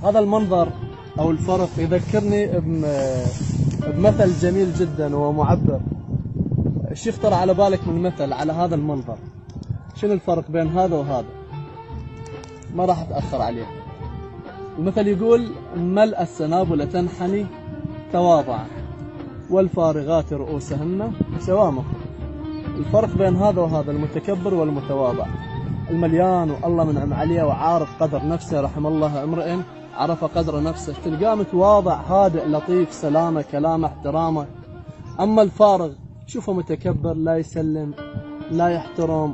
هذا المنظر أو الفرق يذكرني بمثل جميل جدا ومعبر. ايش يخطر على بالك من مثل على هذا المنظر؟ شنو الفرق بين هذا وهذا؟ ما راح أتأخر عليه. المثل يقول: ملء السنابل تنحني تواضعا والفارغات رؤوسهن شوامخ. الفرق بين هذا وهذا المتكبر والمتواضع. المليان والله منعم عليه وعارف قدر نفسه، رحم الله امرئ عرف قدر نفسه، تلقاه متواضع هادئ لطيف، سلامه كلامه احترامه. اما الفارغ شوفه متكبر، لا يسلم لا يحترم،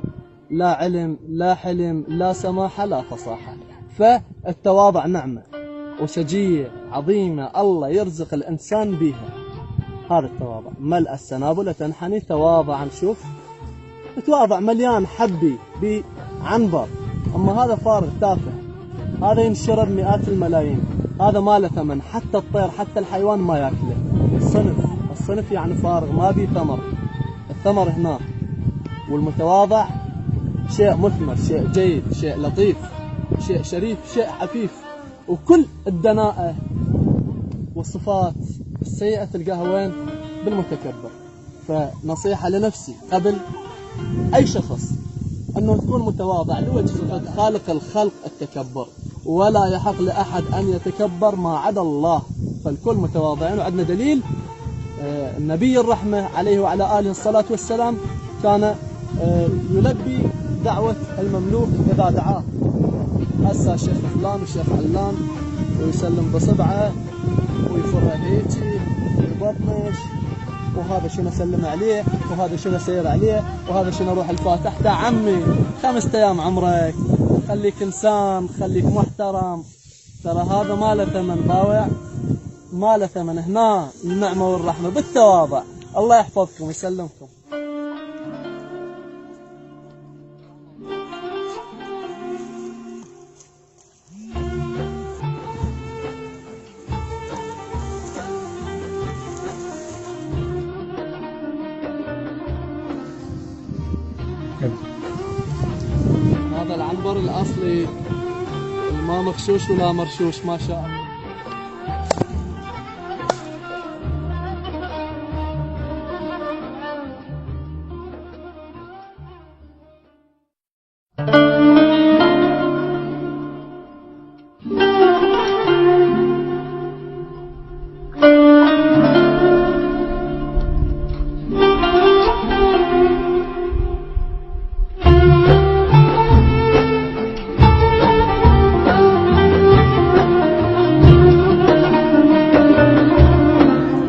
لا علم لا حلم لا سماحه لا فصاحه. فالتواضع نعمه وسجيه عظيمه الله يرزق الانسان بها. هذا التواضع. ملء السنابل تنحني تواضعا. شوف متواضع مليان حبي بعنبر. اما هذا فارغ تافه، هذا ينشر بمئات الملايين، هذا ما له ثمن، حتى الطير حتى الحيوان ما ياكله. الصنف يعني فارغ ما بيه ثمر، الثمر هنا. والمتواضع شيء مثمر، شيء جيد، شيء لطيف، شيء شريف، شيء حفيف. وكل الدناءة والصفات السيئة تلقاها وين؟ بالمتكبر. فنصيحة لنفسي قبل أي شخص أنه تكون متواضع لوجه خالق الخلق التكبر، ولا يحق لأحد أن يتكبر ما عدا الله، فالكل متواضعين. وعندنا دليل النبي الرحمة عليه وعلى آله الصلاة والسلام كان يلبي دعوة المملوك إذا دعاه. هسه الشيخ فلان والشيخ علان ويسلم بصبعه ويفرها هيجي ويبطنش، وهذا شنو اسلم عليه، وهذا شنو اسير عليه، وهذا شنو اروح الفاتح. عمي 5 ايام عمرك، خليك انسان، خليك محترم. ترى هذا ما له ثمن، ضاوع ما له ثمن. هنا النعمه والرحمه بالتواضع. الله يحفظكم ويسلمكم. هذا العنبر الأصلي، ما مغشوش ولا مرشوش، ما شاء الله.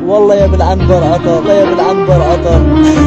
والله يا بالعنبر عطر، والله يا بالعنبر عطر.